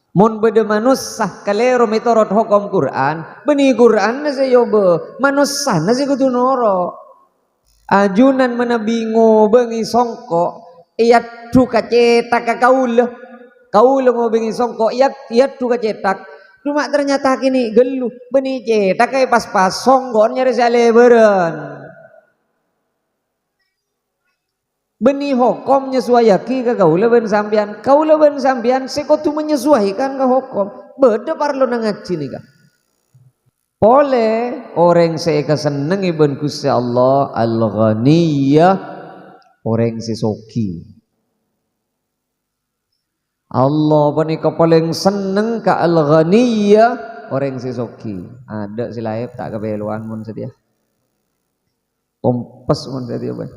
Mun beda manusah kalero mitorot hukum Quran, beni Quran na sa yobe, manusah na sa kudu noro. Ajunan manabingo bengi songko, iyat tu kacetak ka kaula ngo bengi songko, iyat tu kacetak. Cuma ternyata kini geluh beni cetak kay pas-pas songgon nyari sa leberan. Beni hukum nyesuaiaki ke kaula ben sampean sekotu menyesuaikan ke hukum beda parlo nangaci nih kak boleh orang saya keseneng iben Gusti Allah al-ghaniyah orang sesoki Allah panika paling seneng ka al-ghaniyah orang sesoki ada silaip tak kebeluan mun sedia kompes mun sedia ban.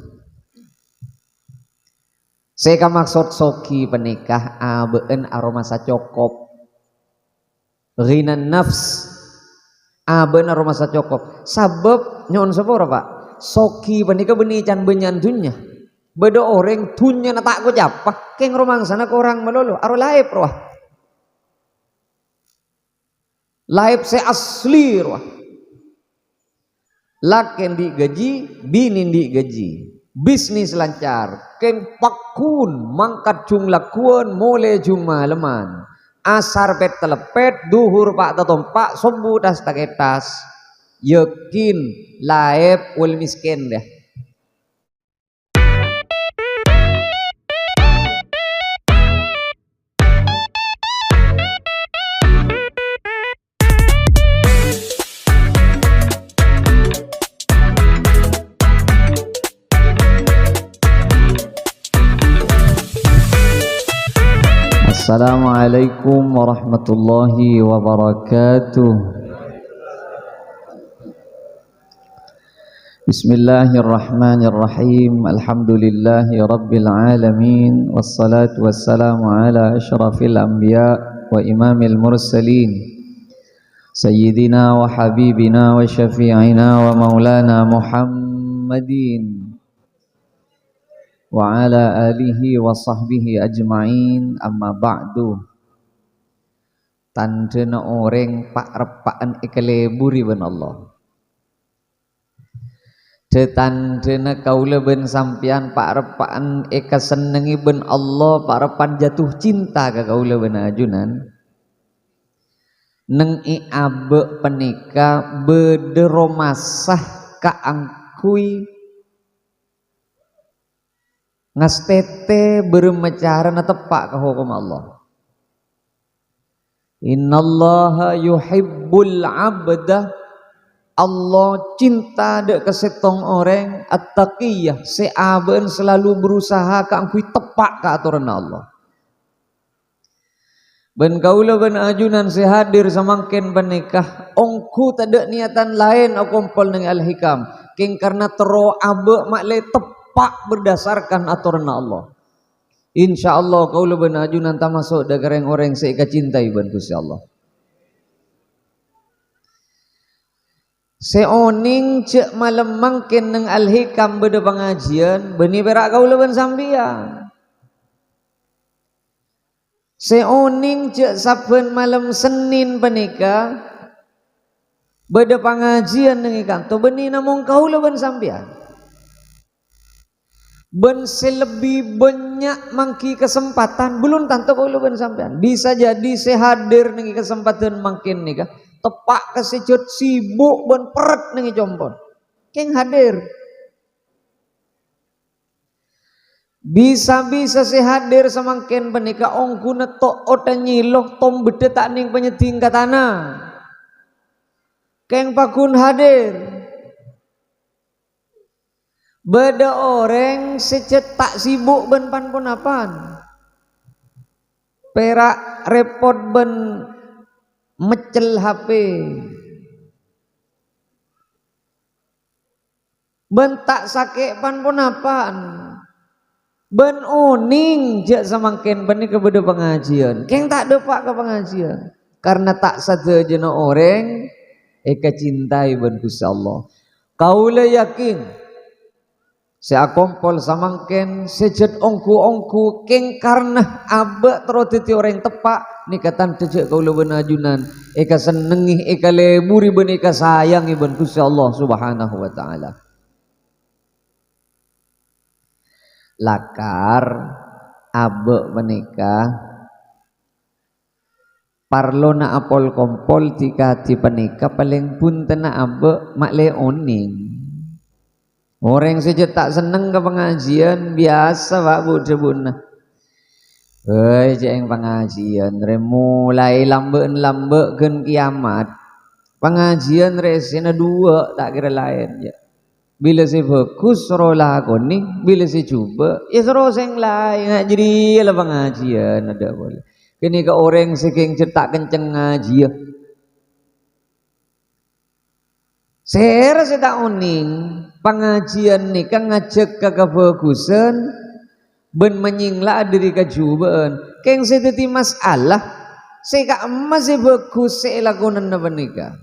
Saya maksud soki penikah abeun aroma sacokop ghinan nafs abeun aroma sacokop sabab nyon sepura pak soki penikah beni can benyan dunya beda orang dunya na tak ko japah keng romangsana ke orang melolo aro laib roh laib se asli roh laken di gaji binin di gaji bisnis lancar ken pakun mangkat jung lakuan mole jung maleman asar pet telepet duhur pak tatompak sombu das taketas yakin laib ul miskin deh. Assalamualaikum warahmatullahi wabarakatuh. Bismillahirrahmanirrahim. Alhamdulillahi rabbil alamin. Wassalatu wassalamu ala asyrafil anbiya wa imamil mursalin Sayyidina wa habibina wa syafi'ina wa maulana Muhammadin wa ala alihi wa sahbihi ajma'in amma ba'du. Tandena orang pak repaan ikeleburi ben Allah tetandena kaula ben sampian pak repaan eka senengi ben Allah pak repan jatuh cinta ke kaula ben ajunan neng abe penika bedero masah kaangkui ngastete bermecaran tepak ke hukum Allah. Innallaha yuhibbul abda Allah cinta dek kesetong orang at-taqiyah seaben selalu berusaha kaangkui tepak ke aturan Allah. Ben kaula ben ajunan sehadir samangken penikah ongku tak niatan lain akumpul nang al-hikam king karena tero abe makle tepak pak berdasarkan aturan Allah. Insyaallah kaula ben ajunan ta masuk dagareng orang seika cintai ben Gusti Allah. Seoning cek malam mangkin nang al-hikam beda pengajian beni berak kaula ben sambian. Seoning cek saben malam Senin penika beda pengajian nang kanto beni namung kaula ben sambian. Ben selebih banyak mangki kesempatan belum tentu kalau ben sampean bisa jadi sehadir nih kesempatan makin nih kah tepak kesejut sibuk ben peret nih jompon keng hadir bisa sehadir semakin penika ongku netok otanyi loh tom bede tak ning penyeting katana keng pakun hadir beda orang secetak sibuk ben pan punapan perak repot ben mecel HP ben tak sakit pan punapan ben oning jak samangken ben ke beda pengajian keng tak depak ke pengajian karena tak sadejana orang eka cintai ben Gusti Allah kaula yakin saya kompol samangken sejet ongku keng karena abe terus titi orang tepak nikatan tejek kaula ben ajunan eka senengi eka leburi ben eka sayangi ben Gusti Allah Subhanahu wa taala. Lakar abe menikah parlona apol kompol tika ti panika paling punten abe mak leoning. Orang saja tak seneng ke pengajian biasa Pak Bu Debuna. Hei ceng pengajian mulai lambe-lambekeun kiamat. Pengajian resena dua tak kira lain ya. Bila si fokus rolah koni, bila si coba ya terus yang lain nak jadi lah pengajian ada boleh. Kini ke orang saking cetak kenceng ngaji ya. Saya rasa tak uning pengajian ni kan ngajak ke kefokusan ben menyingla diri kejubaan. Keng sedeti masalah saya kak masih bagus saya lakonan apa nikah.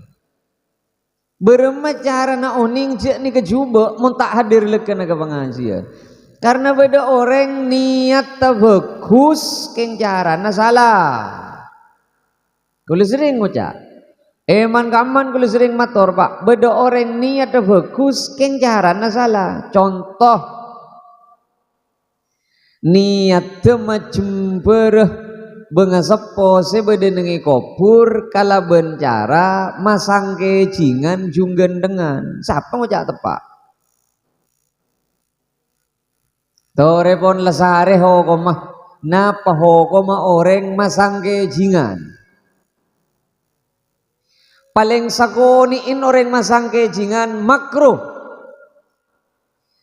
Bermacara na uning je ni kejuba mun tak hadir lekan ke pengajian. Karena beda orang niat tak bagus keng cara na salah. Kalau sering ngucap eman kaman kalau sering mator Pak, beda orang niat tak bagus keng cara na salah. Contoh niat macam bereh bengasepo sebeda nengi kopur kala bencara masang kejingan junggen dengan siapa mau cak tepak torepon lesare hokoma napa hokoma orang masang kejingan paling sakoniin orang masang kejingan makruh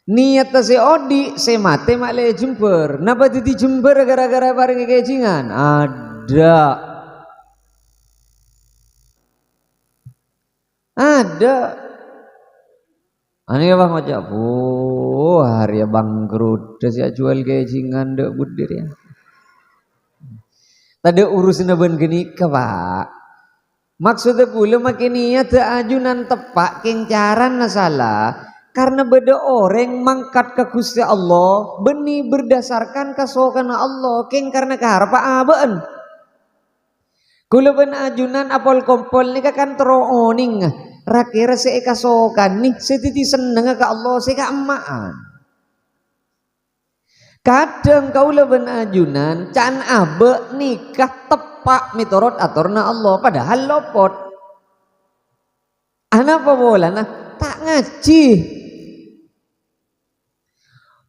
niat se odi se mate mak le jember napa titi jember gara-gara bareng kejingan ada ane bang ngajak hari bangkrut sia jual kejingan dek budir ya tadi urusin ben geni ke Pak maksudnya pula makin niat ajunan tepak keng caran salah. Karena beda orang mangkat ke Gusti Allah beni berdasarkan kasokan Allah keng karena kaharapan abaan. Kula ben ajunan apol kompol ni kan terooning rakira se kasokan nih setiti seneng ke Allah se kaamaan. Kadang kaula ben ajunan can abe nikah tepak mitorot aturna Allah padahal lopot. Anapa bola nah tak ngaji.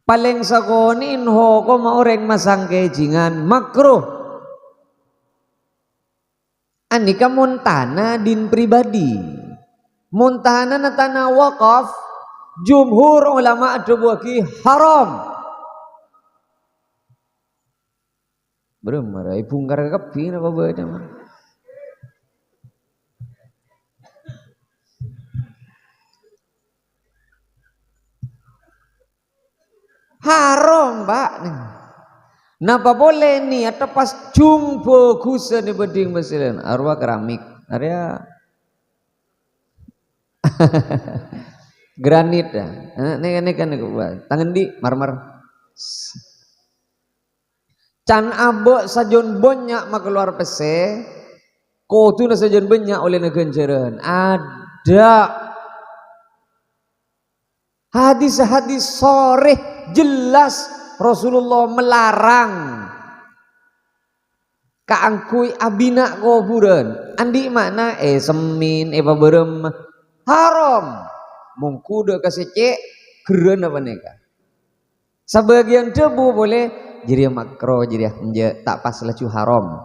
Paling sakonin hokoma orang masang kejingan makruh. Anika montana din pribadi. Montana na tanah wakaf jumhur ulama adubwaki haram. Bermarai pungkar kepi apa beda mah. Haram Pak. Napa boleh nih atau pas jumbo kusa di beding besilan arwah keramik area granit dah. Ini kan tangan di marmer. Can abok sajon banyak mak keluar pese. Ko tu na sajon banyak oleh negenjeren. Ada hadis-hadis sore jelas Rasulullah melarang kaangkui abina kuburan andi makna semin paberem haram mungkuda kasih cek keren apa neka sebagian debu boleh jadi makro jadi tak pas lacu haram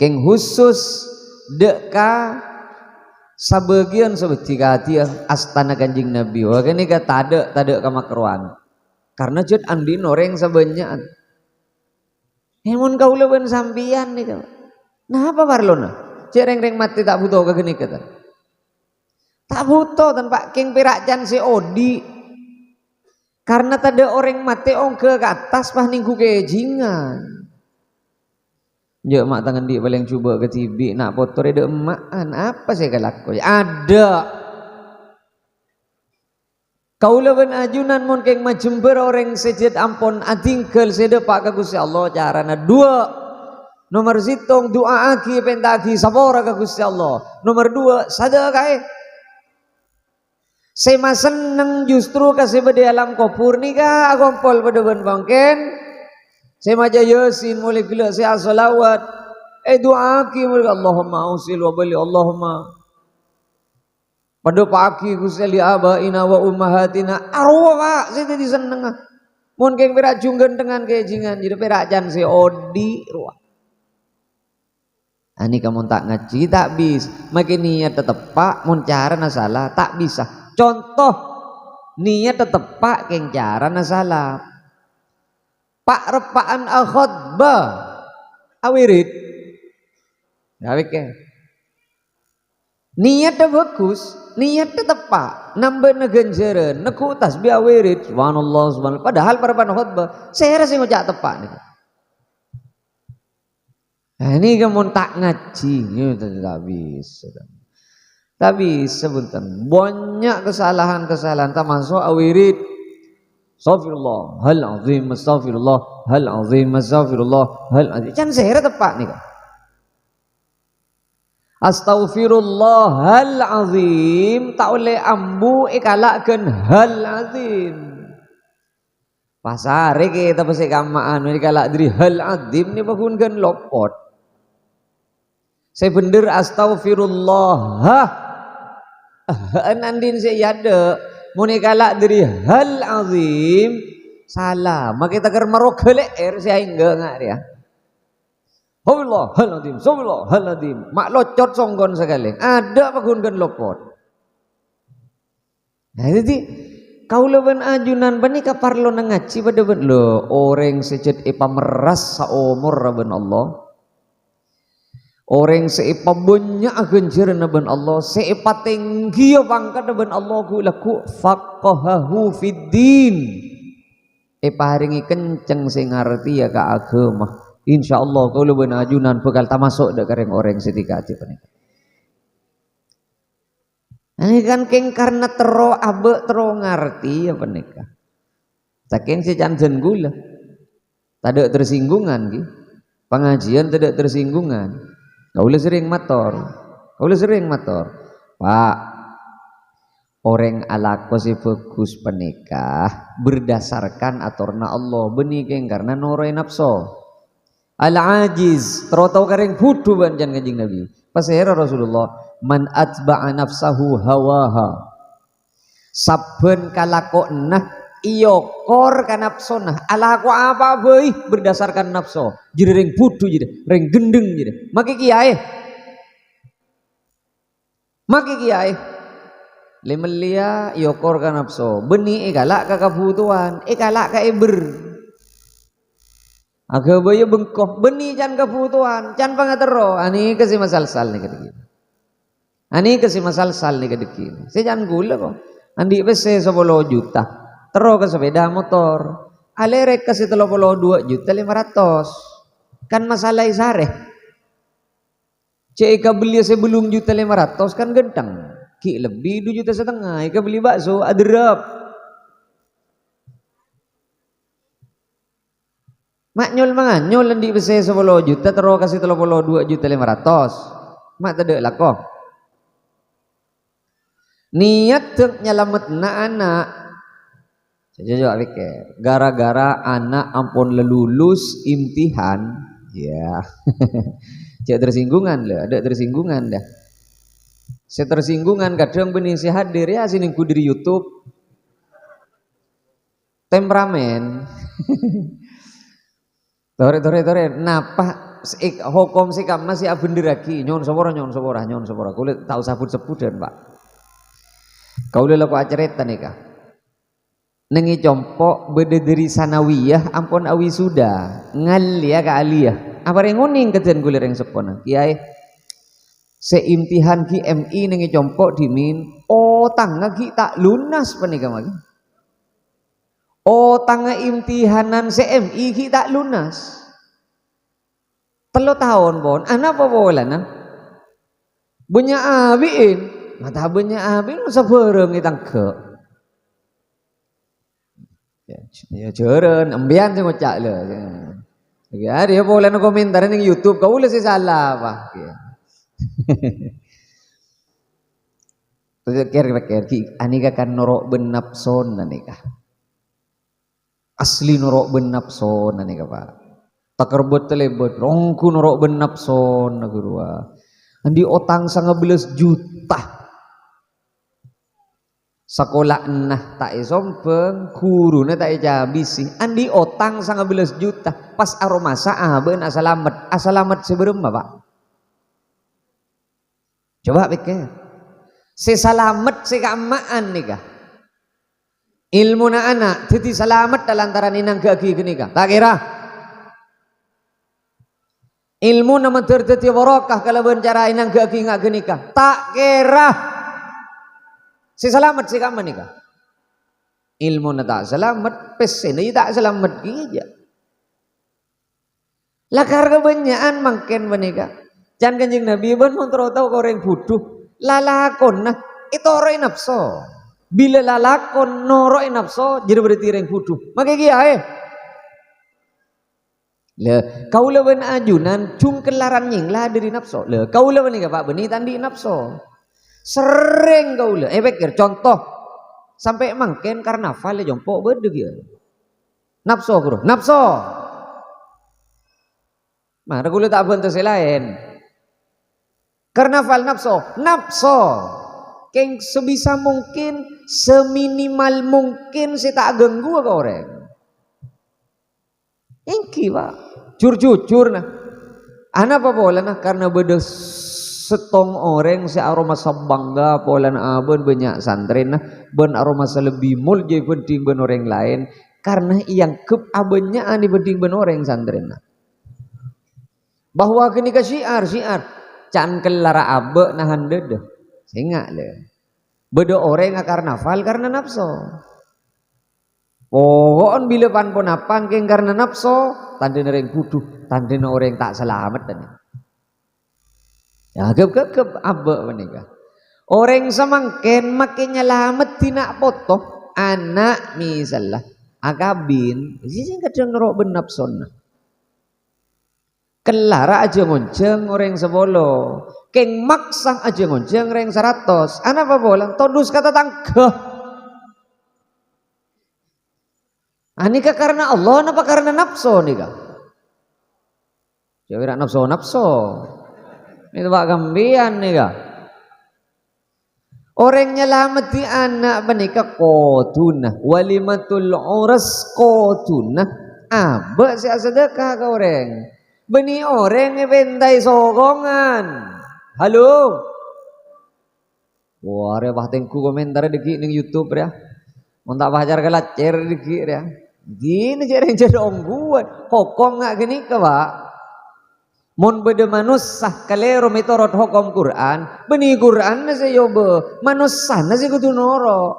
keng khusus deka sebagian seperti kata astana kanjing Nabi wah ini kata tade kamakruan karena jut andi noreng sebanyak hemun kau leban sampian nih kau nah apa parlona cek reng mati tak butuh ke gini kata tak butuh tanpa king piracan si odi karena tade orang mati ke atas pah ningku kejingan. Ya mak tangan di paling coba ke TV nak foto ada emaan apa saya kelakoi ada kaula ben ajunan mun keng majember orang sejed ampon atingkel sedepak ka Gusti Allah carana dua Nomor situng doa aki pentaki sabora ka Gusti Allah. Nomor dua sedekah. Saya seneng justru kasih bade alam kopur nika agompol pada ben bangken. Saya maja yasin mulai gila saya salawat. Doa aki mulai Allahumma ausil wa bali Allahumma. Pada pagi Gusti abaina wa ummahatina arwah Pak saya tadi seneng. Mun keng perak junggen dengan kejingan jadi perak jan si odi ruah. Ani kamu tak ngaji tak bis. Makin niat tetep Pak mun cara na salah tak bisa. Contoh niat tetep Pak keng cara na salah. Pak repaan al khutbah awirid. Ya wike. Niatnya bagus, niatnya tepat, nambah negenjeren, neku tasbih awirid, subhanallah, subhanallah. Padahal para khutbah, saya rasa ngocak tepat nih. Nah, ini kamu tak ngaji, ini tak bisa. Tak bisa bentar. Banyak kesalahan-kesalahan termasuk awirid. Astagfirullah, hal azim, astagfirullah, hal azim, astagfirullah, hal azim. Jangan saya tepat nih. Astaghfirullahal azim tak oleh ambu ikalakkan hal azim. Pasare kita pasti kamaan ikalak diri hal azim ni bagunkan lopot. Saya bener astaghfirullah. Andin saya ada mun ikalak diri hal azim salah. Maka kita ker marokele saya enggak dia. Allah haladim, subhanallah haladim. Mak locot songgon sekali. Ada pagunkan lopot. Nah jadi kau leben ajunan bani kaparlo nangaci pada ben lo orang sejat ipa meras saumur raben Allah. Orang seipa banyak genjeran raben Allah. Seipa tinggi pangkat raben Allah ku laku faqahahu fiddin. Ipa haringi kenceng sing ngarti ya ka agama. InsyaAllah kalau benajunan bekal tak masuk dek kareng orang setika hati penika. Ini kan keng karena tero abe tero ngarti ya penika. Saking si janjen gula, tak tersinggungan ki. Pengajian tidak tersinggungan. Kau sering mator, Pak. Orang alako si fokus penikah berdasarkan aturna Allah benih keng karena norai nafsu. Al-ajiz terotau kareng fudu banjan kanjing Nabi. Pasera Rasulullah man atba'a nafsahu hawaha. Saben kalako nah iyo kor ka nafsona. Alako apa beuy berdasarkan nafsu. Jadi reng fudu jadi, reng gendeng jadi. Maki kiai. Limelia iyo kor ka nafsu. Beni ikalak ka kabutuhan, ikalak ka iber. Agak bayu bengkok beni can kebutuhan can pangatero ani kasih masal-sal nih kedeki ani kasih masal-sal nih kedeki saya jangan gula kok andi pese 10 juta tero ke sepeda motor alerek kasih 32.500.000 kan masalah isare cek beli sebelum 1.500.000 kan gentang ki lebih 2,5 juta ika beli bakso adrap. Mak nyol manganyol lendi bese 10 juta terus kasih 32.500.000. Mak tedek lako. Niat tek nyelametna anak. Jajak pikir, gara-gara anak ampun lulus imtihan, ya. Cek tersinggungan lah, ada tersinggungan dah. Saya tersinggungan kadang benih si hadir ya sini ku di YouTube. Temperamen. Tore napa hukum sikap masih abenderaki nyon sopora kulit tahu sebut-sebutan Pak kau laku aceretan nika nengi compok bede dari sanawiyah ampun awi sudah ngalia ka aliyah apa renguning kejadian kulit yang sepona kiai seimtihan ki MI nengi compok dimin tangga ki tak lunas penikah lagi. Tangga imtihanan CMI kita lunas. 3 tahun pun, anak apa boleh nah? Banyak abiin, mata banyak abin masa bareng itang ke. Ya jeren, ambian sih ngocak le. Ya, dia boleh no komentar ning YouTube kau ulah sih salah apa. Terus kira-kira anika kan norok benapson anika. Asli norok benapson anika Pak. Takar buat telebet rongku norok benapson nagurua. Andi otang 15 juta. Sekolah nah tak isompeng guru na tak habis sih andi otang 15 juta pas aromasa ben asalamet sebelum Pak coba pikir si salamet si keamaan nih kah ilmu na anak titi salamet lantaran inang gagi gini kah tak kira ilmu na menterteti barokah kalau bencara inang gagi ngak gini kah tak kira si salamet si keamaan nih kah ilmu na tak selamat pesen aja tak selamat aja lah karena kebanyakan makin menikah jangan kanjeng Nabi ben mau tahu orang butuh lalakon nah itu orang nafsu bila lalakon noroi nafsu jadi berarti orang butuh makanya kia le kau lawan ajunan cung kelaran nying lah dari nafsu le kau lawan ni Pak beni tandi nafsu sering kau le pikir contoh sampai mangken karnaval ya jompo bede ya nafsu bro nafsu mah regula tak bentuk lain karnaval nafsu keng sebisa mungkin seminimal mungkin saya tak ganggu ke orang engki Pak jujur nah anak apa pola nah karena beda setong orang si aroma sabangga polan aben banyak santren nah ben aroma selebih mul jadi penting ben orang lain karena yang kep abennya ani penting ben orang santren nah bahwa kini ke syiar can kelara abe nahan dede singa le beda orang karnaval karena nafsu pohon bila pun apang keng karena nafsu tanda orang kudu tanda orang tak selamat dan ya gep abe menikah orang semangken makin nyelamat tidak potong anak misalnya akabin sih kadang ngerok benapson kelara aja ngonceng orang sebolo keng maksang aja ngonceng orang 100 anak apa bolang todus kata tangkeh anika karena Allah apa karena nafsu nika jawira nafsu itu Pak Gambian nika orang nyelamati anak menikah koduna walimatul uras koduna abek si sedekah ke orang beni orang ngebentai sokongan halo wah repah tengku komentar deki ning YouTube ya mau tak pacar kelacer deki ya gini jadi ongguan hukum nggak gini ke Pak mun beda manusah kalero mitorot hukum Quran beni Quran na sayo be manusah na kudu noro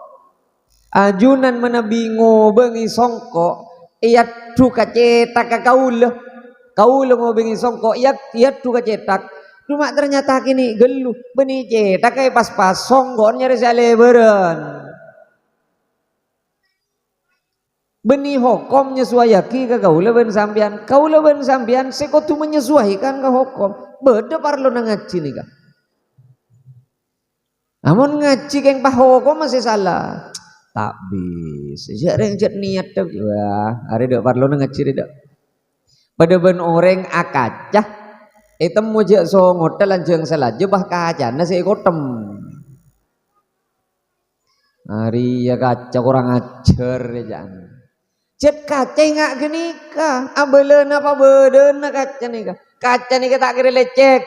ajunan menabingo bengi songko iyat duka cetak kaula mau bengi songko iyat duka cetak cuma ternyata kini gelu beni cetak kayak pas songgon nyari saleberen benih hukum menyesuaikan ke kaula ben sampean sekotu menyesuaikan ke hukum beda parlo na ngaji nih kak namun ngaji keng hukum masih salah tak bisa jarang niat dah wah hari dak parlo na ngaji dak pada ben orang akacah itu mujak so ngotel lanjeng selaju bah kacana seikotem hari ya kaca kurang ajar ya jangan cet kaca ngak genika abelen apa beden kaca nika tak kira lecek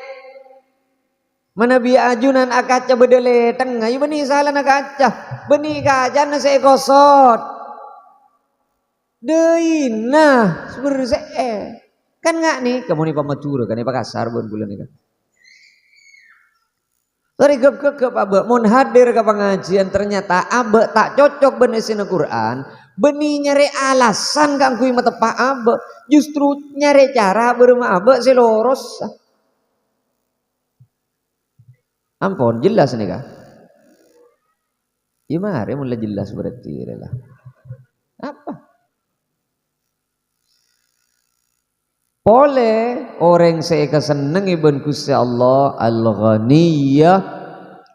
mana biar ajunan akaca bedele tengah ieu benih salah na kaca benih kaca na seekosot deui nah sebenarnya kan ngak nih kamu nih pamatura kan nih pakasar bon bulan nih kan Tari gep abe mun hadir ke pengajian ternyata abe tak cocok benih sina Quran benih nyari alasan kang kui matepa abe justru nyari cara berma abe seloros ampun jelas nih kak iya mari mulai jelas berarti lah apa Boleh orang saya keseneng ibn Gusti Allah al-ghaniyah,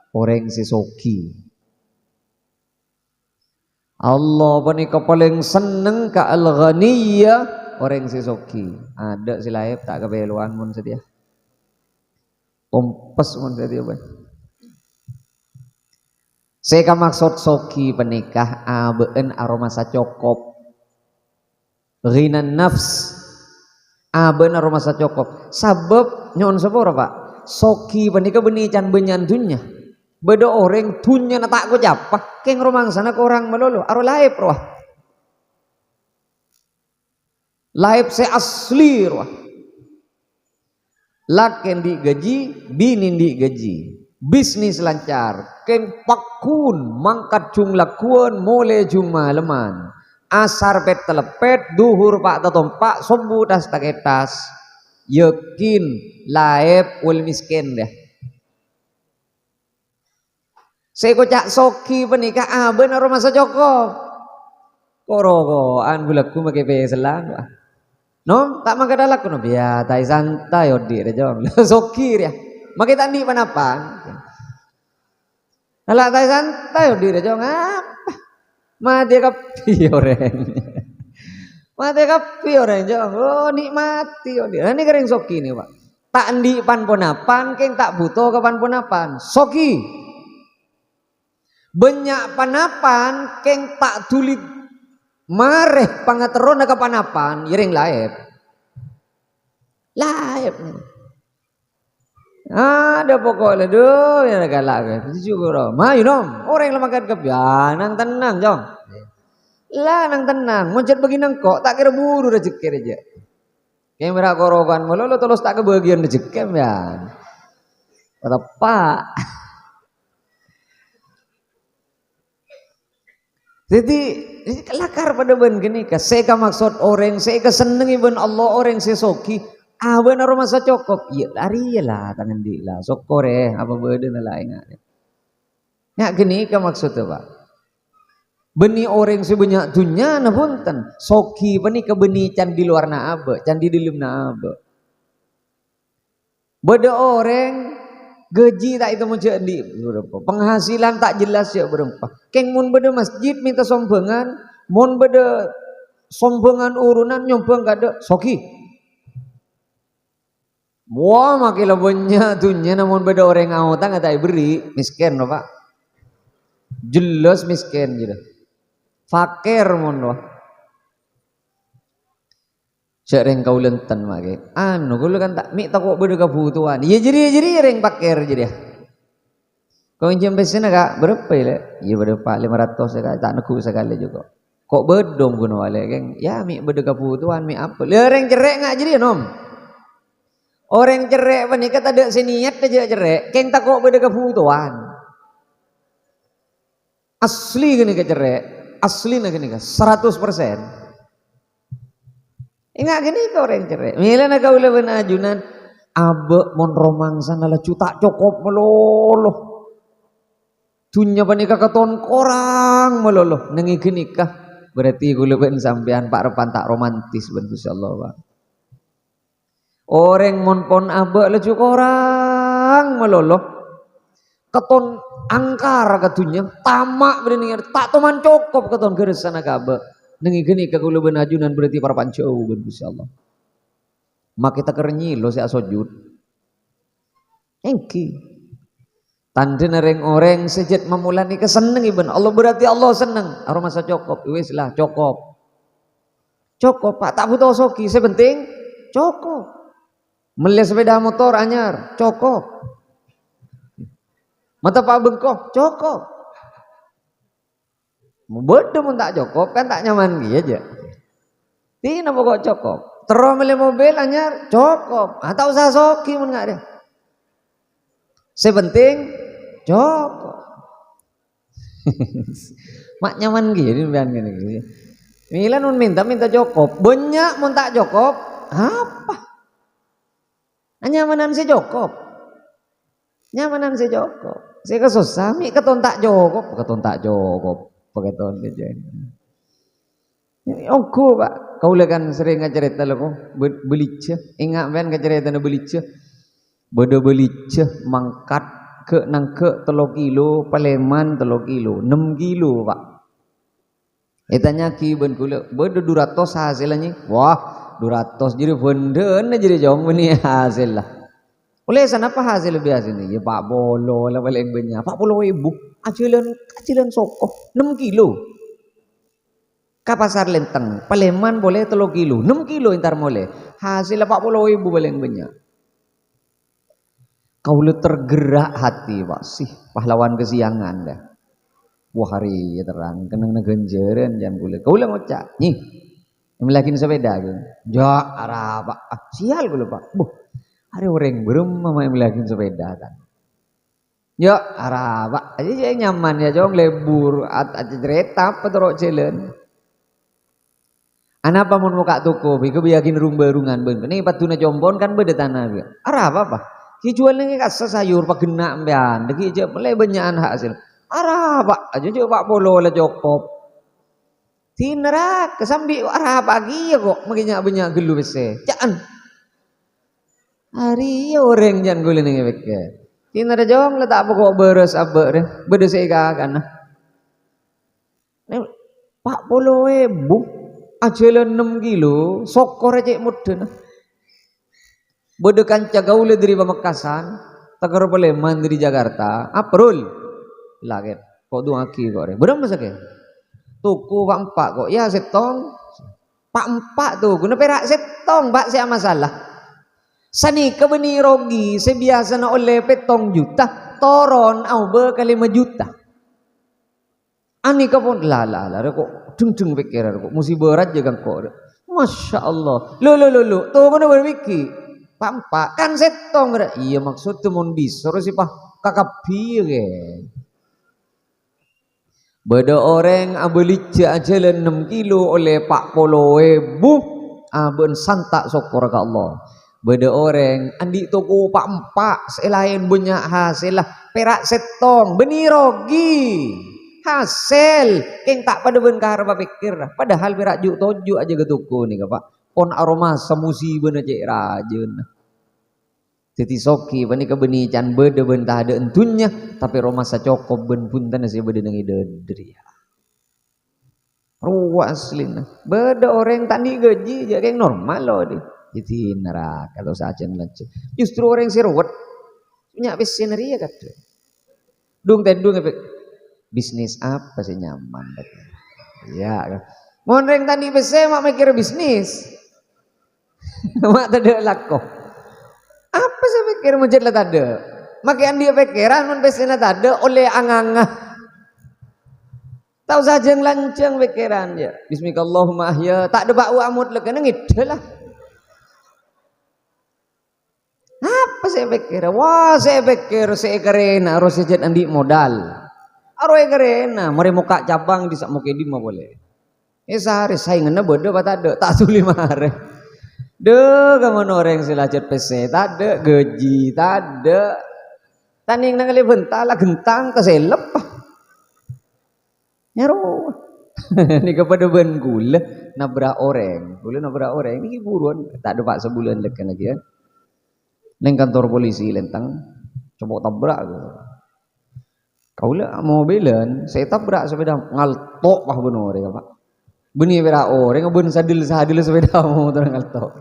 orang sesoki. Allah panika paling seneng ka al-ghaniyah, orang sesoki. Ada silaip tak kebeluan mun sedia. Ompes mun sedia ban. Saya maksud soki penikah abeun aroma sacokop. Ghinan nafs abeun aroma sacokop. Sabab nyon sepura Pak. Soki penikah benih can benyan dunya. Beda orang dunya na tak ko japa. Keng romang sana ke orang melolo. Aro laip roh. Laip se asli roh. Laken di gaji, binin di gaji. Bisnis lancar, keng pakun mangkat jung lakuan mulai jung maleman. Asar pet telepet, duhur pak tatompak, sombu tas taketas. Yakin laep ul miskin deh. Saya kocak soki penikah aben aroma sajoko. Korogoan bulaku make peselan. No, tak mangkat dalak kuno biya tai santai odi rejong. Soki dia. Makai tandi panapan. Nalak tai santai odi rejong apa? Mati kapi orang. Mati kapi orang jong. Oh nikmati odi. Nah ini kering soki nih Pak. Tak andi pan ponapan, keng tak butuh ke pan ponapan. Soki. Banyak panapan, keng tak tulit mareh pangateron ke panapan, yering laep. Laep. Ada pokoknya doh yang galak itu juga mayu nom orang yang makan kebian nang tenang jong lah nang tenang muncul begini kok tak kira buru rezeki aja kayak merah korokan melolo terus tak kebagian rezeki ya kata Pak. Jadi kelakar pada ben gini saya maksud orang saya keseneng ibn Allah orang sesoki. Aben aroma sa cokop, iya lari lah tangan di lah, sokore apa beda na lain ngak. Ngak gini ka maksudnya Pak. Beni orang sebanyak dunya na punten, soki beni ke beni can di luar na abe, can di dalam na abe. Beda orang gaji tak itu muncul di berapa, penghasilan tak jelas ya berapa. Keng mun beda masjid minta sombongan, mun beda sombongan urunan nyombong kada soki. Wah makilah banyak dunia namun beda orang ngautan nggak beri miskin loh Pak. Jelas miskin gitu. Fakir mon loh. Sering kau lenten makai. Anu gue kan tak mik tak kok beda kebutuhan. Iya jadi orang fakir jadi. Kau injam besen agak berapa ya? Iya berapa 500 sekali tak neku sekali juga. Kok bedong gue wale kan? Ya mik beda kebutuhan mik apa? Lereng cerek nggak jadi nom. Orang cerek menikah tak ada seniat aja cerek, keng tak kok beda kebutuhan. Asli gini ke cerek, asli nak gini ke 100%. Ingat gini ke orang cerek. Mila nak kau lewen ajunan, abe mon romangsan adalah cuta cokop melolo. Dunia panikah keton korang melolo. Nengi gini kah? Berarti gue lewen sampean pak repan tak romantis bentuk Allah Pak. Orang monpon abak lecu orang meloloh keton angkar katunya tamak bereningnya tak teman cokop keton geresana kabak nengi geni kagulu benajunan berarti para pancau ben Allah mak kita kerenyi lo saya sujud engki tanda nereng orang sejat memulani keseneng iben Allah berarti Allah seneng aroma sa cokop wis lah cokop Pak tak butuh soki sepenting cokop. Melihat sepeda motor anyar, cokop. Mata pak bengkok, cokop. Bodoh mun tak cokop kan tak nyaman gitu aja. Tina pokok cokop. Terus milih mobil anyar, cokop. Atau usah soki mun nggak deh. Sepenting cokop. Mak nyaman gini biar gini. Milan mun minta cokop. Banyak mun tak cokop, apa? Nyamanan si Jokop. Nyamanan si Jokop. Saya kesusah, mi keton tak Jokop, pakai ton kejadian. Ogo Pak, kaula kan sering ngacerita lho kok beliceh. Ingat ben ngacerita na beliceh. Beda beliceh mangkat ke nang ke 3 kilo, Paleman 3 kilo, 6 kilo Pak. Tanya ki ben kula, beda 200 hasilnya. Wah, 200 jadi benden jadi jom ni hasil lah. Oleh sana apa hasil biasa ni? Ya Pak Bolo lah paling banyak. 40.000 acilan soko 6 kilo. Ka pasar Lenteng, Paleman boleh 3 kilo, 6 kilo entar boleh. Hasil 40.000 paling banyak. Kaula tergerak hati Pak sih pahlawan kesiangan dah. Wah hari ya terang kenang nagenjeren jan kula ngocak. Nih. Melakin sepeda gitu. Ja arah Pak. Sial kula Pak. Buh. Hari orang berem mama melakin sepeda kan. Ya arah Pak. Aja nyaman ya jong lebur aja kereta petorok jalan. Ana apa mun muka toko bi kebiyakin rumbarungan ben. Ini patuna jombon kan beda tanah bi. Arah apa? Ki jual ning kasa sayur pak genak mbean. Deki je mulai banyakan hasil. Arah Pak. Aja je Pak Polo lah Jokop. Tinrak kesambi arah pagi ya kok makin banyak gelu bese. Jangan. Hari ya orang jangan gulu ning beke. Tinara jong letak pokok beres abek deh. Beda sega kan. Pak Polo bu ajalan 6 kilo sokor aja mudun. Beda kanca gaule dari Pamekasan, Tegar Paleman dari Jakarta. Aprul. Lagi kok duaki kok re. Berapa masake? Tuku Pak Empak kok. Ya setong. Pak Empak tuh guna perak setong Pak saya masalah. Sani kebeni rogi sebiasa na oleh petong juta toron au kali 5 juta. Ani kapun lah kok deng pikiran kok mesti berat jaga kok. Masya Allah. Lo tuh mana berpikir Pak Empak kan setong. Iya maksud tuh mon bisor sih Pak kakak piye. Beda orang abelica jalan 6 kilo oleh Pak Poloe bu aben santak sokor ke Allah. Beda orang andi toko Pak Empak selain banyak hasil lah perak setong beni rogi hasil keng tak pada ben karep pikir lah padahal perak juk toju aja ke toko nih Pak pon aroma semusi bener cek rajin. Titi soki bani ke beni can beda bentah ada entunya tapi roma sacokop ben punten nasi beda nengi dedri. Ruwa aslina. Beda orang tadi gaji jadi yang normal loh di. Jadi neraka kalau saja lanjut. Justru orang sirwet punya visionary ya kata. Dung bisnis apa sih nyaman kata. Ya. Mon reng tadi bese mak mikir bisnis. Mak tadi laku. Apa saya pikir mujud lah tade? Makian dia pikiran mun besena tade oleh angangah. Tahu saja ngelancang pikiran ya. Bismillahirrahmanirrahim ahya tak ada bau amut lekene ngide lah. Apa saya pikir? Wah saya pikir saya kerena harus sejat andi modal. Aroe kerena mari muka cabang di sak muke di mah boleh. Sehari saingannya bodoh apa tade tak suli mare. Deh, kamu orang silacet PC, tade gaji, tade. Taning nang kali bentar lah gentang keselep. Nyaro. Ni kepada ben gula nabrak orang, ini buruan tak ada Pak sebulan lekan lagi ya. Neng kantor polisi Lentang, coba tabrak kau lah mobilan, saya tabrak sepeda ngaltok pah benar ya Pak. Beni pera orang ben sadil sepeda motor ngaltok.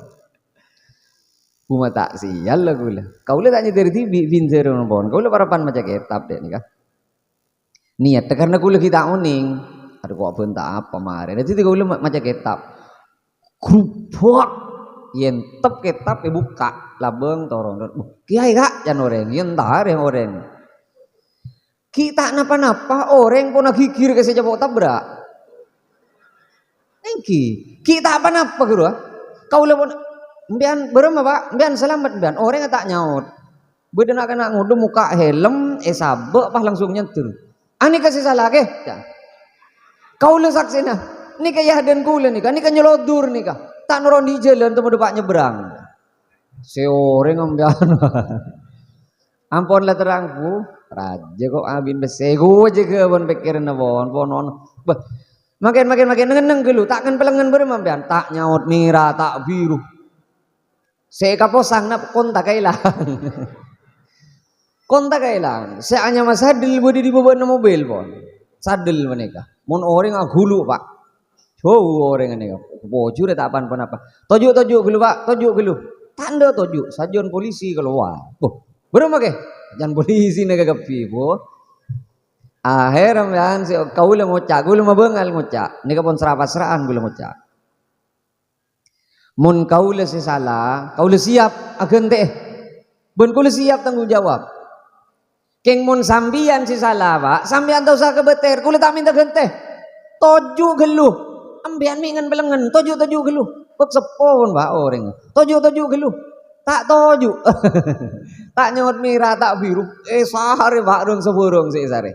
Buma tak sial lah gula. Kau lah tak nyetir TV binzer nombon. Kau lah parapan macam kitab deh nikah. Niat karena gula kita uning. Aduh kok pun tak apa mare. Nanti kau lah macam kitab. Krupok. Yen tep kitab buka labeng torong. Kiai kak jan orang. Yen tar yang orang. Kita napa-napa orang pun nak kikir ke sejauh tabrak. Engki. Kita apa-napa guru? Kau lah pun mbian berem Pak, mbian selamat mbian. Orang tak nyaut. Beda nak kena ngudu muka helm, sabek pah langsung nyentuh. Ani kasih salah ke? Ya. Kau lu saksina. Ni kaya dan kula nih kan, ni kan nyelodur nih kan. Tak nuron di jalan temu depak nyebrang. Si orang mbian. Ampun lah terangku, raja kok abin besego aja ke bon pikiran bon. Makin ngeneng gelu takkan pelengan beremampian tak nyaut merah tak biru. Saya kaposang nak kontak kailang. Kontak kailang. Saya hanya mas sadel bodi di bawah mobil pon. Sadel mereka. Mon orang agulu pak. Cow orang ini. Bojur tak apa apa. Tojuk gelu pak. Tojuk gelu. Tanda tojuk. Sajon polisi keluar. Oh berapa ke? Jangan polisi nak kepi po. Akhir ambian si kau le ngocak, kau le mabengal ngocak. Ni kapon serapas-seraan kau le ngocak. Mun kau le si salah, kau le siap agente. Ben kau le siap tanggung jawab. Keng mun sambian si salah pak, sambian tau sa kebeter, kau le tak minta gente. Toju geluh, ambian mingan belengan, toju geluh. Pek sepon pak orang. Toju geluh. Tak toju. Tak nyot merah tak biru. Sehari pak dong seburung si sehari.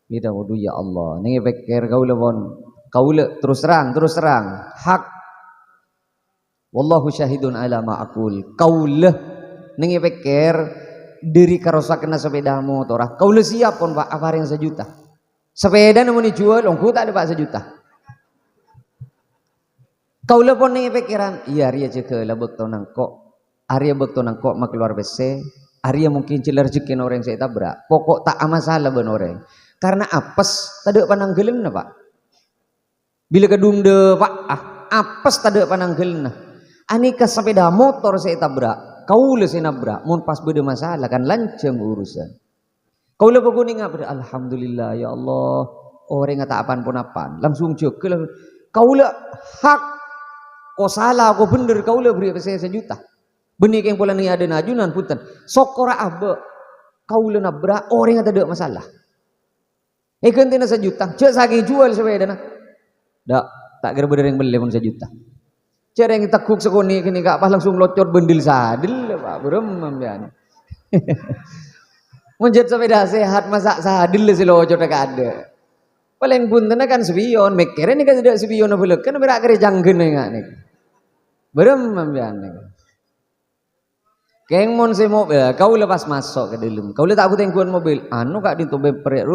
Kita wudu ya Allah. Nih pikir kau lebon, kau le terus terang hak. Wallahu syahidun ala ma aqul. Kau le nih pikir diri karosak kena sepeda motor. Kau le siap pun pak apa yang 1 juta. Sepeda namun dijual, ongku tak ada pak 1 juta. Kau le pun nih pikiran, iya ria cek labek tau nangkok, Arya bek tau nangkok mak keluar BC, Arya mungkin cilar jekin orang saya tabrak. Pokok tak masalah ben orang. Karena apes tade pananggeleng na pak. Bila kedung de pak apes tade pananggeleng na. Anika sepeda motor saya tabrak. Kau le saya nabrak. Mun pas beda masalah kan lanceng urusan. Kau le pekuning apa? Alhamdulillah ya Allah. Orang ngata apaan pun apaan. Langsung cekel. Kau le hak. Kau salah kau bener kau le beri saya 1 juta. Benih yang pola ni ada najunan punten. Sokora abe. Kau le nabrak orang ngata ada masalah. Ganti na 1 juta. Cek saking jual sepeda na. Dak, tak kira bener yang beli pun 1 juta. Cek yang tekuk sekoni kini kak pas langsung locot bendil sadil pak berem ambian. Menjet sepeda sehat masak sadil si locot tak ada. Paling punten kan sebion, mikirnya ni kan tidak sebion apa kan berak kira janggen enggak nih. Berem ambian nih. Keng mon se mobil, kau lepas masuk ke dalam. Kau le tak aku tengkuan mobil. Anu kak di tobe pere.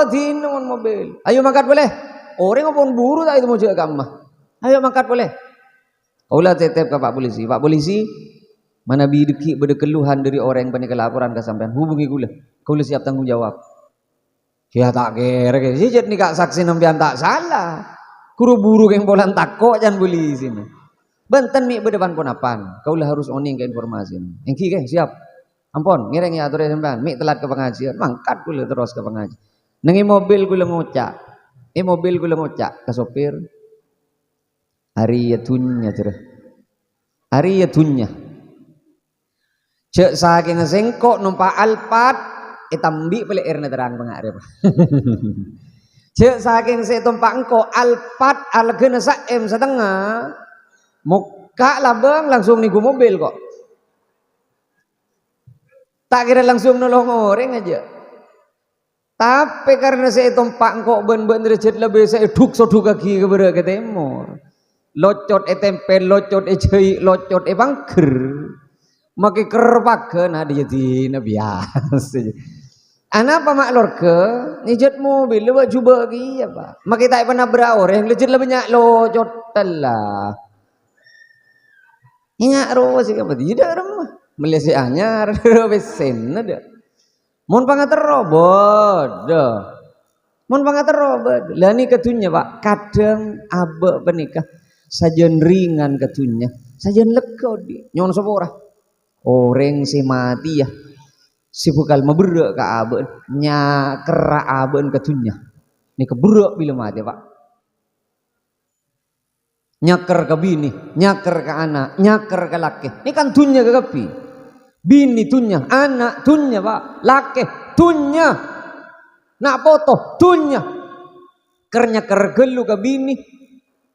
Dino mon mobil. Ayo mangkat boleh. Orang ngapun buru tak itu mau jaga kamah. Ayo mangkat boleh. Kau le tetep ke Pak Polisi. Pak Polisi, mana bideki berkeluhan dari orang yang panik laporan ke sampean. Hubungi kula. Kau le siap tanggung jawab. Ya tak kira. Sijet nih kak saksi nampian tak salah. Kuru buru yang bolan takok jangan polisi nih. Benten mi berdepan pun apaan. Kau lah harus oning ke informasi. Engki ke siap. Ampun, ngireng ya atur sampean. Mi telat ke pengajian, mangkat kula terus ke pengajian. Nengi mobil kula ngocak. Mobil kula ngocak ke sopir. Hari ya tunya terus. Hari ya tunya. Cek saking sengkok numpak Alphard, tambi pele irna terang pengarep. Cek saking saya tumpak engko Alphard algena sa M1,5. Muka lah bang langsung niku mobil kok. Tak kira langsung nolong orang aja. Tapi karena saya tumpak kok ben-ben derajat lebih saya duk soduk kaki kepada ke timur. Locot tempe, locot jai, locot bangker. Maki kerpakan ada jadi biasa. Anak apa mak lorke nijat mobil lewat cuba lagi apa. Maki tak pernah orang lejat lebih banyak locot lah. Ingat roh sih apa tidak ramah Malaysia anyar besen ada mon pangater robot dah mon pangater robot lah ni ketunya pak kadang abe penikah sajen ringan ketunya sajen leko di nyon sapa orang si mati ya si bukal maberak ka abe nya kera aben ketunya ni keberak bila mati pak nyaker ke bini, nyaker ke anak, nyaker ke laki. Ini kan tunya ke kapi. Bini tunya, anak tunya pak, laki tunya. Nak foto tunya. Nyaker gelu ke bini,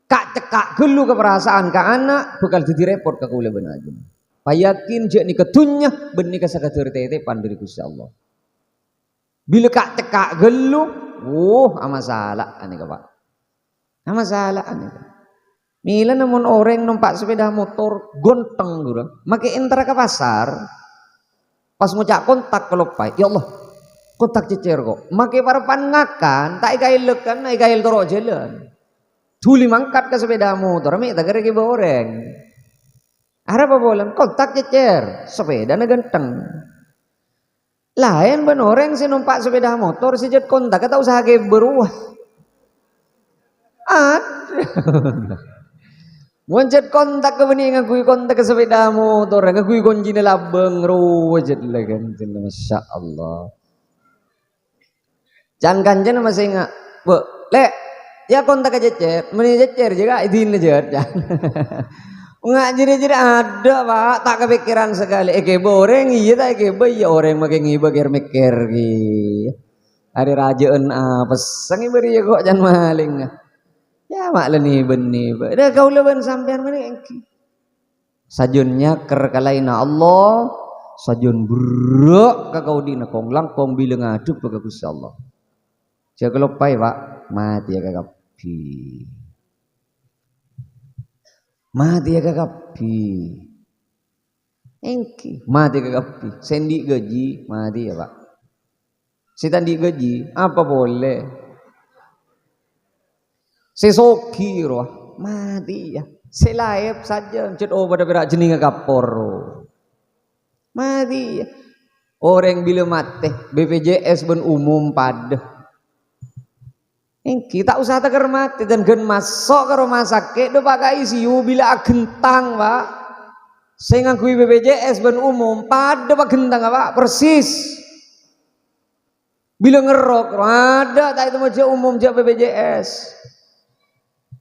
kak cekak gelu ke perasaan ke anak, bakal jadi repot ke kule benar aja. Payakin je ni ketunya, benih ke sakatur tetepan dari Gusti Allah. Bila kak cekak gelu, masalah ane pak. Masalah ane. Mila namun orang numpak sepeda motor gonteng gurang, makai entar ke pasar, pas ngucap kontak ke lopai, ya Allah, Kontak cecer kok. Make parapan ngakan, tak ikail lekan, tak ikail torok jalan. Tuli mangkat ke sepeda motor, mi tak kira ke boreng. Ada apa bolan? Kontak cecer, sepeda na ganteng. Lain ben orang si numpak sepeda motor, si jet kontak, kata usaha ke beruah. Ada. Wancet kontak ke benih ngakui kontak ke sepeda motor, ngakui kunci na labeng, ruwajat lah kan. Masya Allah. Jangan kanjen masih ingat, bu, lek, ya kontak aja cecer, meni cecer juga izin aja. Enggak jadi ada pak, tak kepikiran sekali. Eke boreng iya tak eke ya orang makin ngiba mikir ki. Hari rajaan apa sangi beri ya kok jangan maling. Ya mak leni beni, dah kau leban sampean mana engki. Sajunnya kerkalaina Allah, sajun buruk kakau dina kong langkong bila ngaduk bagi Gusti Allah. Jika lupai pak, mati ya kakapi. Mati ya kakapi. Engki, mati kakapi. Sendi gaji, mati ya pak. Setan di gaji, apa boleh? Sesoki roh, mati ya. Selaip saja, cet oh pada berak jenis kapor. Mati ya. Orang bila mati, BPJS ben umum pada. Kita usah teker mati dan gen masuk ke rumah sakit do pakai ICU bila gentang pak. Saya ngakui BPJS ben umum pada pak gentang pak persis. Bila ngerok ada tak itu macam umum je BPJS.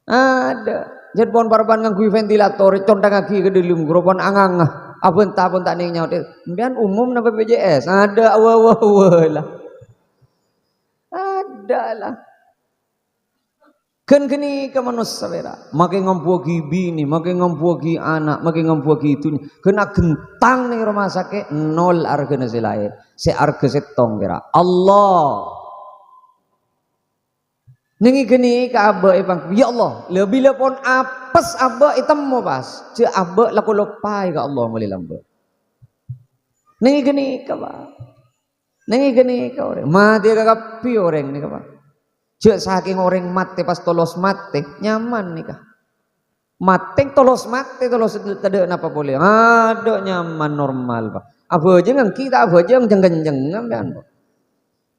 Ada. Jadi pon parapan ngakui ventilator condang kaki ke dalam grupon angang. Apa entah pun tak ning nyaut. Kemudian umum na BPJS ada lah. Ada lah. Kan kini ke manusia bera, makin ngampuagi bini, makin ngampuagi anak, makin ngampuagi itu, kena gentang nih rumah sakit nol harga nasi lain, se harga setong bera. Allah, nengi kini ke abah ipang, ya Allah, lebih lepon apes abah item mau pas, je abah laku lupai ke Allah mulai lambat. Nengi kini ke apa? Nengi kini ke orang, mati ke kapi orang ni ke apa? Cek saking orang mati pas tolos mati nyaman nih kah? Mati tolos tidak apa boleh. Ada nyaman normal pak. Apa aja ngang kita apa aja yang jeng-jeng kan?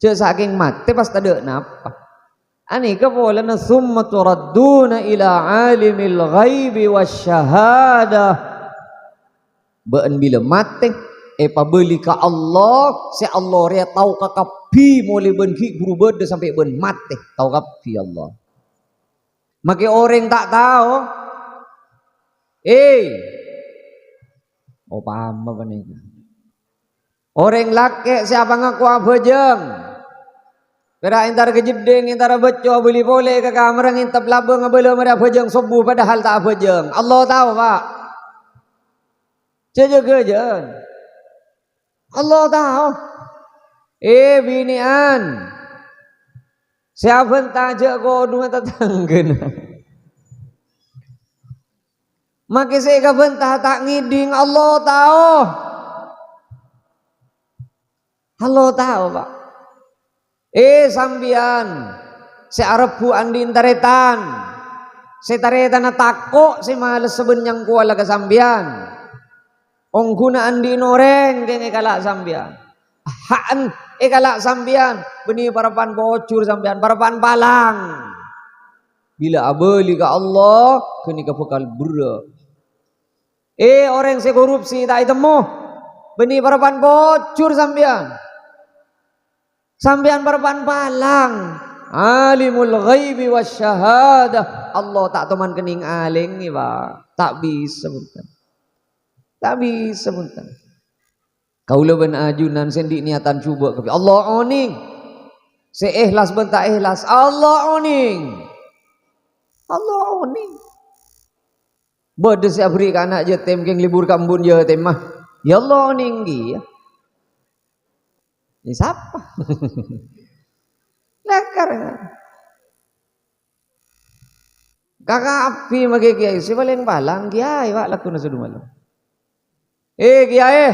Cek saking mati pas tidak apa. Ani boleh na summa turadduna ila alimil ghaibi wasyahadah. Beun bila mati pabeli ka Allah, si Allah ria tahu kakapi mulai benki berubah sampai ben mati tahu kapi Allah. Maka orang tak tahu, paham apa nih? Orang laki siapa ngaku apa jeng? Kira intara kejedeng, intara beco beli boleh ke kamar ngintap labang belum ada apa jeng subuh padahal tak apa jeng. Allah tahu pak. Jaga jeng. Allah tahu. Binian. Siapa taja ko dunga tatanggen. Maki saya kabentah tak ngiding Allah tahu. Allah tahu pak. Sambian. Si Arabu andin taretan. Si taretan na tako si males sebenyang kuala ke sambian. Onggunaan di noreng keng ikalak sambian. Haan ikalak sambian. Beni parapan bocor sambian. Parapan palang. Bila abeli ke Allah. Kini ke bekal bura. Orang si korupsi tak itemu. Beni parapan bocor sambian. Sambian parapan palang. Alimul ghaibi wasyahadah. Allah tak teman kening aling ni pak. Tak bisa bukan. Tak bisa buntan. Kau leban ajunan sendi niatan cuba ke Allah oning. Seikhlas bentak ikhlas. Allah oning. Allah oning. Bode siap beri ke anak je tem keng libur kambun je tem mah. Ya Allah oning dia. Ini siapa? Lekar. Kakak api magi kiai si paling balang kiai pak laku nasudu malam. Kiai,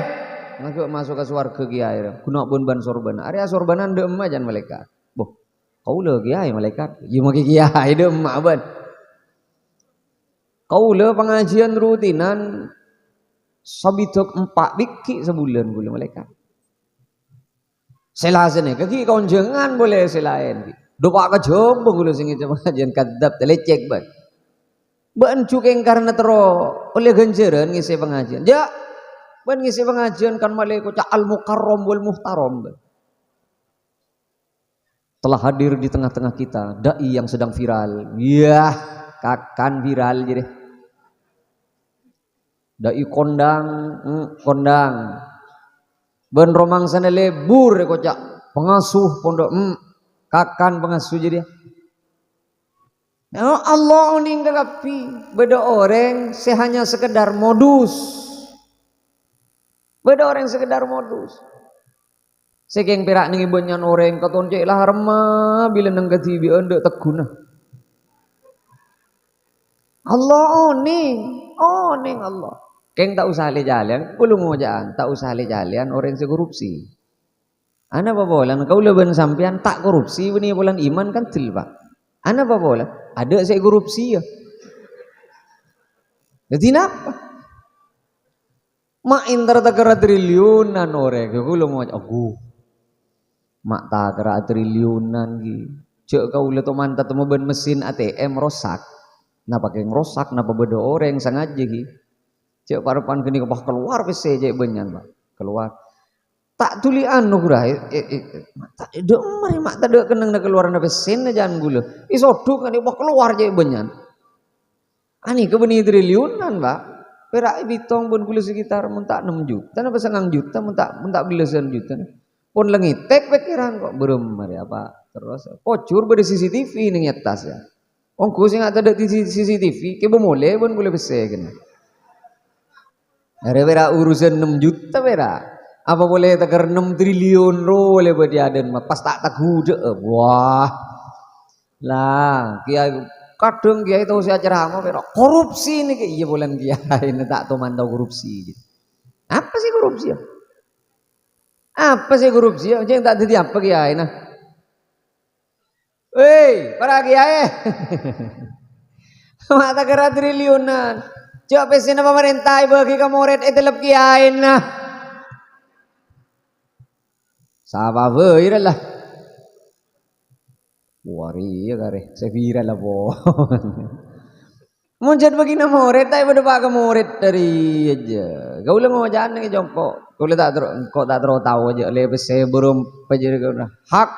masuk ke surga kiai. Kuna pun ban sorban. Area sorbanan deum ajan malaikat. Boh, kau le kiai malaikat. Ye make kiai deum ban. Kau le pengajian rutinan sabitok 4 biki sebulan boleh malaikat. Selasen kaki konjengan boleh selain. Doa ke jombong boleh sing pengajian kadap telecek ban. Ban cukeng karena tero oleh ganjaran ngisi pengajian. Ya, ban ngisi pengajian kan malaikat al mukarram wal muhtaram. Telah hadir di tengah-tengah kita dai yang sedang viral. Yah, kakan viral jadi. Dai kondang, kondang. Ben romang sana lebur kocak pengasuh pondok, kakan pengasuh jadi. Ya Allah ning kagapi beda orang hanya sekedar modus. Beda orang sekedar modus. Sekeng perak ning banyan orang katoncek lah remah bila nang katibi anda teguna. Allah oning Allah. Keng tak usah le jalan, kulo ngojaan, tak usah le jalan orang korupsi. Ana babolan kau leben sampean tak korupsi beni bulan iman kan til Pak. Ana babolan ada saya korupsi ya. Jadi napa? Mak inter takara triliunan orang kulo ngojaan aku. Mak takara triliunan gi. Cek kau le to mantat mo ben mesin ATM rosak. Napa keng rosak napa beda orang sengaja gi. Cek parapan kini kepah keluar PC cek benyan Pak. Keluar. Tak tulian nugrah. Tak ada mari mak tak ada kenang nak keluar na PC na jangan gula. Isoduk kan kepah keluar cek benyan. Ani ke beni triliunan Pak. Perak bitong pun gula sekitar mentak 6 juta napa 9 juta mentak belasan juta. Pun lengitek pikiran kok berem mari apa terus pocur pada CCTV ning atas ya. Ongku sing ada di CCTV ke boleh pun boleh PC kan. Ada urusan 6 juta pera. Apa boleh teker 6 triliun boleh buat dia dan pas tak gude. Wah. Lah, kiai kadang kiai tahu si acara apa pera. Korupsi nih kayak iya bulan kiai ini tak tahu mantau korupsi. Apa sih korupsi ya? Apa sih korupsi ya? Jangan tak jadi apa kiai nah. Woi, para kiai. Mata kera triliunan. Coba pesin pemerintah bagi kamu red etelep kiain nah. Sapa beira lah. Wari ya kare, sevira lah po. Muncul bagi nama red, tapi pada pak kamu red dari aja. Kau le mau jangan nih jongkok. Kau le tak terus tahu aja. Lebih saya belum pajari kau dah hak.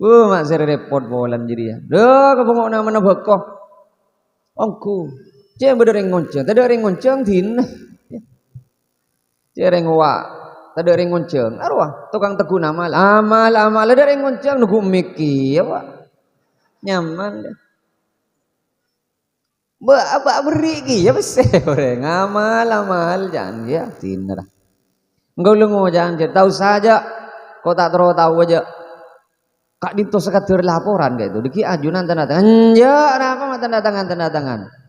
Mak saya repot bolan jadi ya. Dah kau mau nama mana bekoh. Ongku. Cek berdering ngonceng, tak ada ring ngonceng tin. Cek ring wa, tak ada ring ngonceng. Arwah, tukang teguh amal, ada ring ngonceng nunggu miki, ya Pak. Nyaman deh. Ba beri ki, ya bese orang amal jangan ya tin dah. Engkau lengo jangan tahu saja, kau tak tahu aja. Kak Dito sekadar laporan kayak itu, diki ajunan tanda tangan, ya apa tanda tangan.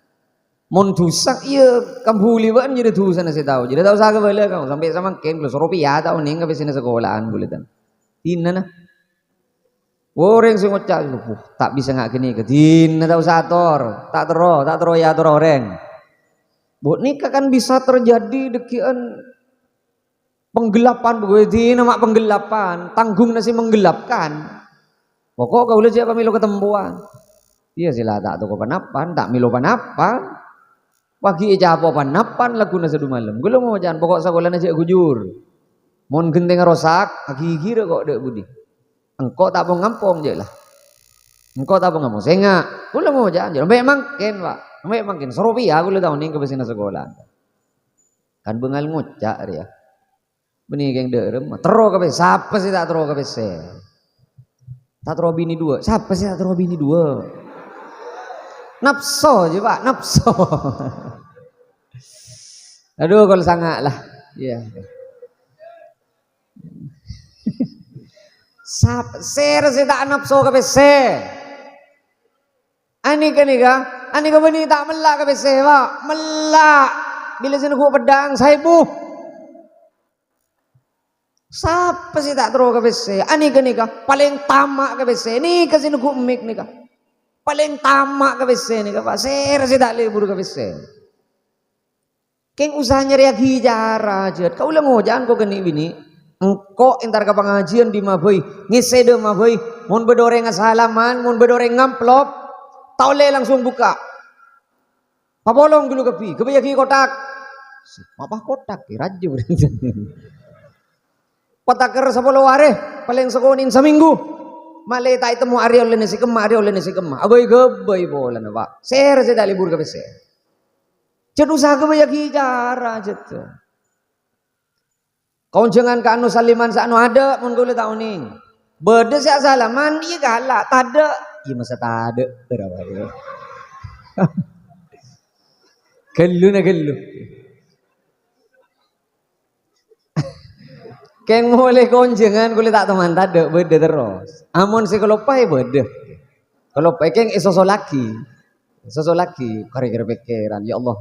Mon dusak iya kambuli ban jadi dosa nasi tahu. Jadi tahu saya balik kamu sampai sama ken plus rupiah tahu nih nggak bisa sekolahan buletan. Tina nah. Orang sing ngocak tak bisa nggak gini ke tina tahu sator tak tero ya tero orang. Buat nikah kan bisa terjadi dekian penggelapan begitu nama penggelapan tanggung nasi menggelapkan. Pokok kau lihat siapa milu ketempuan. Iya sila tak tahu panapan tak milu panapan. Pagi aja apa panapan lagu nasi du malam. Gue mau jangan pokok sekolah nasi gujur. Mon genteng rosak, gigi kok dek budi. Engkau tak mau ngampong je lah. Engkau tak mau ngampong. Saya enggak. Gue mau jangan. Memang ken Pak. Memang ken. Serupiah gue tahu nih ke pesina sekolah. Kan bengal ngocak dia. Benih geng derem. Tero ke pes. Siapa sih tak tero ke pes? Tak tero bini dua. Siapa sih tak tero bini dua? Napso je Pak, napso. Aduh kalau sangat lah. Ya. Ser tak napso ka pese. Ani ka bani tak melak ka pese Pak. Melak. Bila sini ku pedang saibu. Siapa sih tak terus ke WC? Ani ke nikah paling tamak ke WC. Nih kasih nunggu mik nikah. Paling tamak ke WC nikah Pak. Saya sih tak libur ke WC. Keng usaha nyari hijara aja. Kau ulang jangan kau geni bini. Engkau entar ke pengajian di mabui. Ngise de mabui. Mun bedoreng salaman, mun bedoreng ngamplop. Tau le langsung buka. Pabolong dulu kepi. Kepi yaki kotak. Apa kotak? Raja Patakar 10 hari paling sekonin seminggu. Malay tayo temu ari oleh nasi kema, ari oleh nasi kema. Abai gebay bola na pak. Ser saya dah libur ke bese. Ced usaha kebanyak hijara ced. Kau jangan ke anu saliman sa anu ada mun gule tahun ni. Beda siak salaman iya galak tada. Iya masa tada berapa dia. Gelu na gelu. Keng mulai konjengan kulit tak teman tade beda terus. Amun si kelopai beda. Kelopai keng sosok lagi. Sosok lagi kira-kira pikiran ya Allah.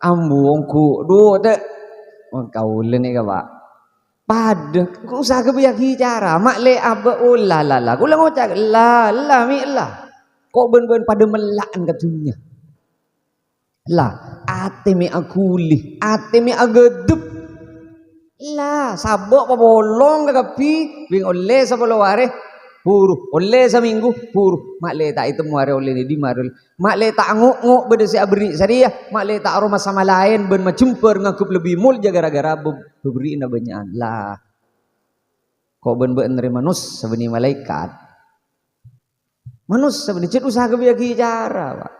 Ambungku duh dek. Kau leni ka Pak. Pada ku usah kebiak bicara mak le abe ulalala. Ku lang ngocak la mi lah. Kok ben-ben pada melaan katunya. Lah atemi akuli atemi agedep lah sabok pabolong kagapi bing oleh 10 hari huru oleh seminggu huru mak le tak itu muare oleh ni di marul mak le tak nguk beda si abri saria mak le tak aroma sama lain ben macumper ngakup lebih mul gara-gara beri na banyak lah kok ben nerima manus sebeni malaikat manus sebeni ced usaha kebiaki cara Pak.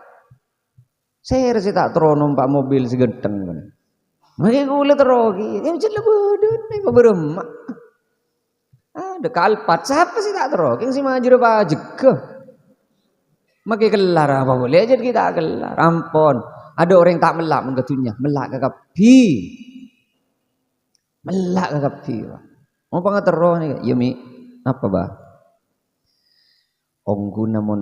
Saya rasa tak terus numpak mobil segenteng kan. Mari kulit terogi, yang macam lebih ni beremmak. Ada kalpat, siapa sih tak terus? Yang si majur apa jeka? Maki kelar apa boleh aja kita kelar. Ampun, ada orang tak melak mengkatunya, melak ke kapi, melak ke kapi. Mau pangat terus ni? Ya mi, apa bah? Ongku namun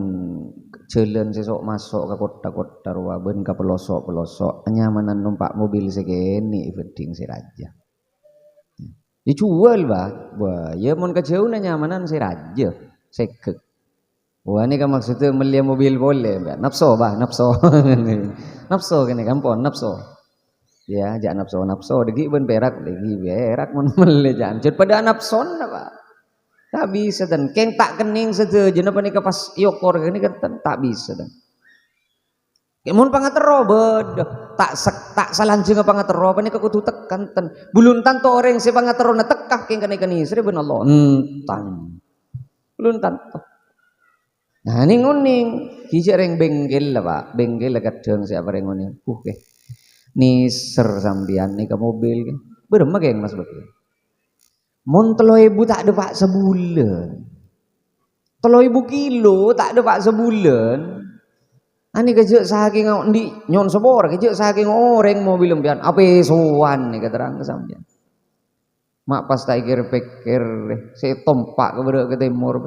jalan sesok masuk ke kota-kota ruaben ke pelosok-pelosok kenyamanan numpak mobil segini penting si raja dijual bah ya mon kejauh nyamanan si raja sekek wah ini kan maksudnya beli mobil boleh bah nafsu nafsu kene kampon nafsu ya jangan nafsu degi ben perak mon beli jangan cut pada nafsu apa tak bisa dan keng tak kening saja jenapa ni pas yokor gini kan tak bisa dan kemun pangatero beda tak salanjeng pangatero apa ni kudu tekan ten bulun tanto orang si pangatero na tekah keng kani sri ben Allah entan bulun tanto nah ni nguning hiji reng bengkel lah Pak bengkel lah kadang siapa reng nguning ke ni ser sambian ni ke mobil kan berema keng Mas betul mon 3.000 tak ada Pak sebulan 3.000 kilo tak ada Pak sebulan ani kejek saking ndi nyon sebor kejek saking orang mobil lempian apa sowan ni keterang kesampian mak pas tak pikir saya tompak ke timur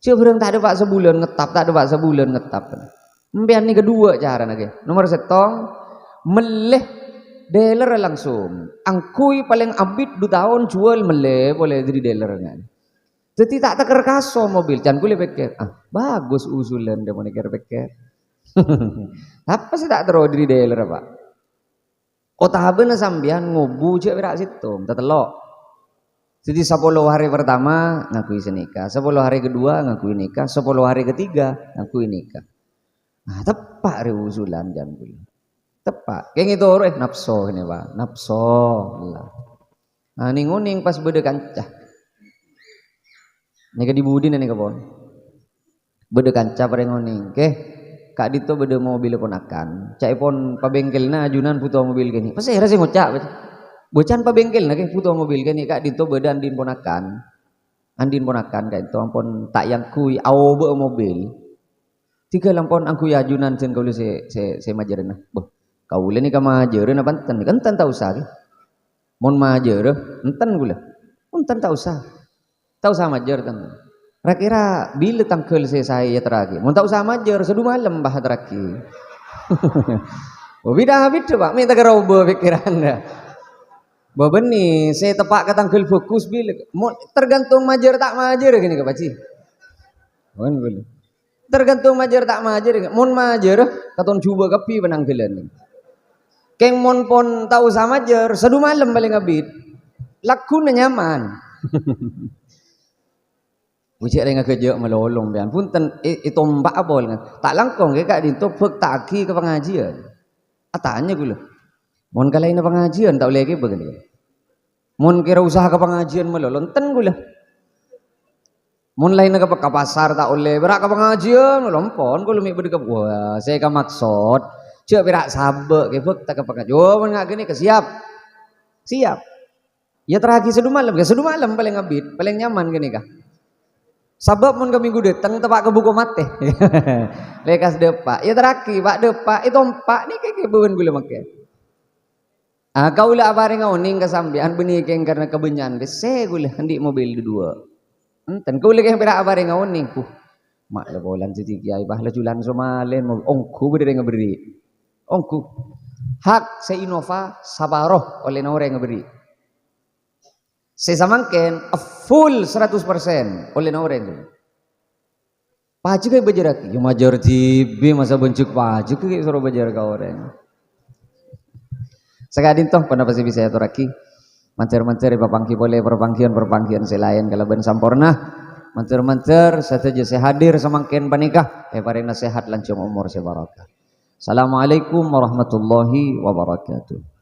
coba tak ada Pak sebulan ngetap tak ada Pak sebulan ngetap empian ni kedua cara lagi nomor setong meleh dealer langsung angkui paling abid 2 tahun jual mele boleh jadi dealer kan jadi tak teker kaso mobil jangan kulit pikir bagus usulan dia mau pikir apa sih tak terus jadi dealer Pak kota habena sambian ngobu cek berak situ telok jadi 10 hari pertama ngakui senikah 10 hari kedua ngakui nikah 10 hari ketiga ngakui nikah tepat hari usulan jangan kulit tepat kayak gitu nafsu ini Pak nafsu lah nguning pas beda kancah nika dibudi nika pon beda kancah pareng nguning kak dito beda mobil ponakan cai pon pabengkelna ajunan puto mobil gini pas saya rasa ngocak bocan pabengkelna puto mobil gini kak dito beda andin ponakan kak itu ampun tak yang kui awo mobil 3 lampon angku ajunan sen kau se majerna kau ni ka majer na banten kan tahu sah mon majer enten gula enten tahu sah majer tan kira bila tangkel saya teragi mon tahu sah majer sedu malam bah teragi bida habis Pak minta gerobo pikiran dah Babeni saya tepak katangkel fokus bila tergantung majer tak majer gini ke paci. Kan boleh. Tergantung majer tak majer. Mun majer katon coba kapi penanggelan. Keng mon pon tahu sama majer sedu malam paling ngabit. Lakuna nyaman. Bucik dengan kerja melolong pian. Punten itombak apa dengan tak langkong ke kak dinto fek taki ke pengajian. Atanya gula. Mon kalaina pengajian tak boleh ke begini. Mon kira usaha ke pengajian melolong ten gula. Mun lain ke pasar tak boleh berak ke pengajian lompon gula mi berdeka wah saya ka maksud cek berak sabek ke fek tak ke pengajian. Oh mun ngak gini ke siap. Siap. Ya terakhir sedu malam paling ngabit, paling nyaman gini kah. Sabab mun ke minggu datang tepak ke buku mate. Lekas depak. Ya terakhir pak depak itu empat ni kayak beun gula make. Kau lah abare ngauning ke sambian benih keng karena kebenyan se gula hendik mobil dua. Enten kau lagi berak abare ngauning ku. Mak le bolan siti kiai bah le julan somalen ongku berde ngaberi. Ongku. Hak se Innova sabaroh oleh orang ngaberi. Saya samangken full 100% oleh orang. Paju kayak bajarak, ya majar tibi masa bencuk paju kayak suruh bajar kau orang. Sekadin toh pendapat bisa ya turaki. Mancer-mancer papangki boleh perpangkian selain kalau ben sampurna. Mancer-mancer saja saya hadir samangken panikah. Parena sehat lancung umur sebaraka. Assalamualaikum warahmatullahi wabarakatuh.